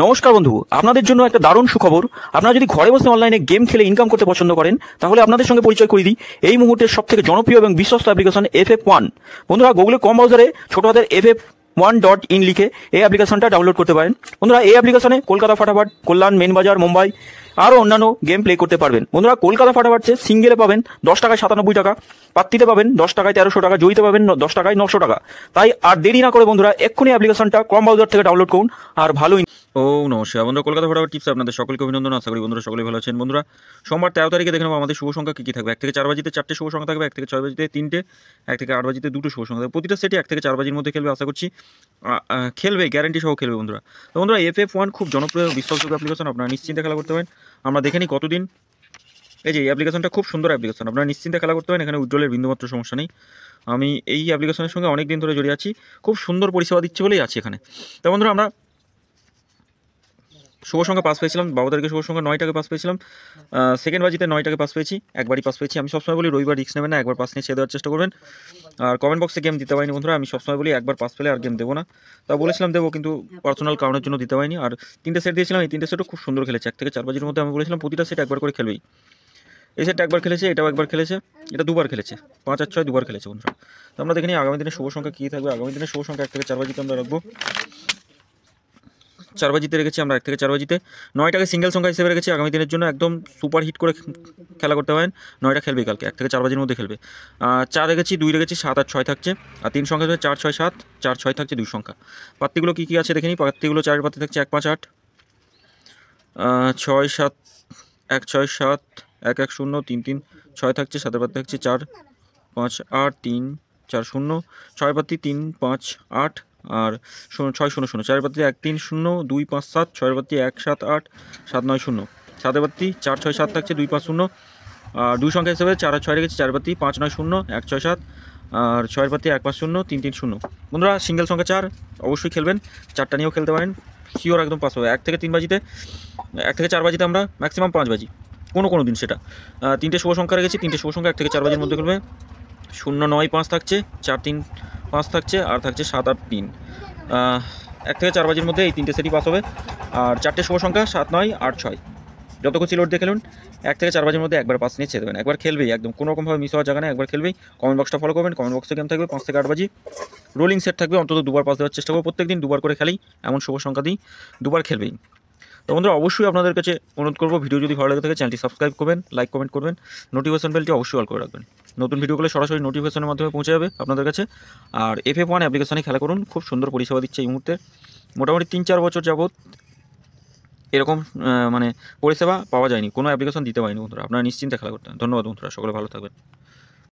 নমস্কার বন্ধু, আপনাদের জন্য একটা দারুণ সুখবর। আপনারা যদি ঘরে বসে অনলাইনে গেম খেলে ইনকাম করতে পছন্দ করেন, তাহলে আপনাদের সঙ্গে পরিচয় করিয়ে দিই এই মুহূর্তের সবথেকে জনপ্রিয় এবং বিশ্বস্ত অ্যাপ্লিকেশন FF1। বন্ধুরা, গুগলে কম ব্রাউজারে ছোট হাতের FF1.in লিখে এই অ্যাপ্লিকেশনটা ডাউনলোড করতে পারেন। বন্ধুরা, এই অ্যাপ্লিকেশনে কলকাতা ফাটাফাট, কল্যাণ, মেন বাজার, মুম্বাই আরও অন্যান্য গেম প্লে করতে পারবেন। বন্ধুরা, কলকাতা ফাটাফাটে সিঙ্গেলে পাবেন 10 টাকায় 97 টাকা, পাত্তিতে পাবেন 10 টাকায় 1300 টাকা, জয়ীতে পাবেন 10 টাকায় 900 টাকা। তাই আর দেরি না করে বন্ধুরা এক্ষুনি অ্যাপ্লিকেশনটা কম ব্রাউজার থেকে ডাউনলোড করুন আর ভালো। নমস্কার বন্ধুরা, কলকাতা ফাটাফাট টিপস আপনাদের সকলকে অভিনন্দন। আশা করি বন্ধুরা সকলেই ভালো আছেন। বন্ধুরা, সোমবার 13 তারিখে দেখে নেবো আমাদের শুভ সংখ্যা কী থাকবে। 1 থেকে 4 বাজিতে 4টে শুভ সংখ্যা থাকবে, 1 থেকে 6 বাজিতে 3টে, 1 থেকে 8 বাজিতে 2টো শুভ সংখ্যা থাকবে। প্রতিটা সেটে 1 থেকে 4 বাজির মধ্যে খেলবে, আশা করছি খেলবে, গ্যারান্টি সহ খেলবে বন্ধুরা। তো বন্ধুরা, FF1 খুব জনপ্রিয় বিশ্বাসযোগ্য অ্যাপ্লিকেশন, আপনারা নিশ্চিন্তে খেলা করতে পারেন। আমরা দেখে নিই কতদিন। এই যে এই অ্যাপ্লিকেশনটা খুব সুন্দর অ্যাপ্লিকেশন, আপনারা নিশ্চিন্তে খেলা করতে পারেন, এখানে উইথড্রলের বিন্দুমাত্র সমস্যা নেই। আমি এই অ্যাপ্লিকেশনের সঙ্গে অনেক দিন ধরে জড়িয়ে আছি, খুব সুন্দর পরিষেবা দিচ্ছে বলেই আছি এখানে। তো বন্ধুরা, আমরা শুভ সংখ্যা পাস পেয়েছিলাম 12 তারিখে, শুভ সংখ্যা 9 টাকে পাস পেয়েছিলাম, সেকেন্ড বাজিতে 9 টাকে পাস পেয়েছি, একবারই পাস পেয়েছি। আমি সবসময় বলি রবিবার রিস্ক নেবেন না, একবার পাস নিয়ে ছেড়ে দেওয়ার চেষ্টা করবেন। আর কমেন্ট বক্সে গেম দিতে পারিনি বন্ধুরা, আমি সবসময় বলি একবার পাস পেলে আর গেম দেবো না। তা বলেছিলাম দেবো, কিন্তু পার্সোনাল কারণের জন্য দিতে পারিনি। আর 3টে সেট দিয়েছিলাম, এই 3টে সেটও খুব সুন্দর খেলেছে। 1 থেকে 4 বাজির মধ্যে আমি বলেছিলাম প্রতিটা সেট একবার করে খেলবেই। এই সেটটা একবার খেলেছে, এটাও একবার খেলেছে, এটা দুবার খেলেছে, 5 আর 6 দুবার খেলেছে বন্ধুরা। তো আমরা দেখে নিই আগামী দিনে শুভ সংখ্যা কী থাকবে। আগামী দিনে শুভ সংখ্যা 1 থেকে 4 বাজিতে আমরা রাখবো। 4 বাজিতে রেখেছি আমরা, 1 থেকে 4 বাজিতে। 9টাকে সিঙ্গেল সংখ্যা হিসেবে রেখেছি আগামী দিনের জন্য, একদম সুপার হিট করে খেলা করতে পারেন। 9টা খেলবে কালকে, 1 থেকে 4 বাজির মধ্যে খেলবে। 4 রেখেছি, 2 রেখেছি, 7 আর 6 থাকছে। আর 3 সংখ্যা থাকবে 4, 6, 7, 4, 6 থাকছে 2 সংখ্যা। পাত্তিগুলো কী কী আছে দেখে নিই। পাত্তিগুলো 4 পাত্তি থাকছে 1, 5, 8, 6, 7, 1, 6, 7, 1, 1, 0, 3, 3, 6 থাকছে। 7 পাত্তি থাকছে 4, 5, 8, 3, 4, 0, 6 পাত্তি 3, 5, 8 আর 6, 0, 0, 4 পাত্তি 1, 3, 0, 2, 5, 7, 6 পাত্তি 1, 7, 8, 7, 9, 0, 7 পাত্তি 4, 6, 7 থাকছে 2, 5, 0 আর 2 সংখ্যা হিসেবে 4 আর 6 রেখেছি। 4 পাত্তি 5, 9, 0, 1, 6, 7 আর 6 পাত্তি 1, 5, 0, 3, 3, 0। বন্ধুরা, সিঙ্গেল সংখ্যা 4 অবশ্যই খেলবেন, 4টা নিয়েও খেলতে পারেন, শিওর একদম পাস হবে। 1 থেকে 3 বাজিতে, 1 থেকে 4 বাজিতে আমরা ম্যাক্সিমাম 5 বাজি, কোনো দিন সেটা। 3টে শুভ সংখ্যা রেখেছি, 3টে শুভ সংখ্যা 1 থেকে 4 বাজির মধ্যে খেলবে। 0, 9, 5 থাকছে, 4, 3, 5 থাকছে আর থাকছে 7, 8, 3। 1 থেকে 4 বাজির মধ্যে এই 3টে সেটই পাস হবে। আর 4টে শুভ সংখ্যা 7, 9, 8, 6 যত খুশি লোড দিয়ে খেলুন। 1 থেকে 4 বাজির মধ্যে একবার পাস নিয়ে ছেড়ে দেবেন, একবার খেলবেই, একদম কোনো রকমভাবে মিস হওয়ার জায়গা নেই, একবার খেলবেই। কমেন্ট বক্সটা ফলো করবেন, কমেন্ট বক্সে গেম থাকবে। 5 থেকে 8 বাজি রোলিং সেট থাকবে, অন্তত 2বার পাস দেওয়ার চেষ্টা করবো। প্রত্যেকদিন 2বার করে খেলেই, এমন শুভ সংখ্যা দিই 2বার খেলবেই। তো বন্ধুরা, অবশ্যই আপনাদের কাছে অনুরোধ করবো, ভিডিও যদি ভালো লাগে থাকে চ্যানেলটি সাবস্ক্রাইব করবেন, লাইক কমেন্ট করবেন, নোটিফিকেশন বেলটি অবশ্যই অল করে রাখবেন। নতুন ভিডিওগুলো সরাসরি নোটিফিকেশনের মাধ্যমে পৌঁছে যাবে আপনাদের কাছে। আর FF1 অ্যাপ্লিকেশনে খেলা করুন, খুব সুন্দর পরিষেবা দিচ্ছে এই মুহূর্তে। মোটামুটি 3-4 বছর যাবত এরকম পরিষেবা পাওয়া যায়নি, কোনো অ্যাপ্লিকেশন দিতে পারেনি বন্ধুরা। আপনারা নিশ্চিন্তে খেলা করতে। ধন্যবাদ বন্ধুরা, সকলে ভালো থাকবেন।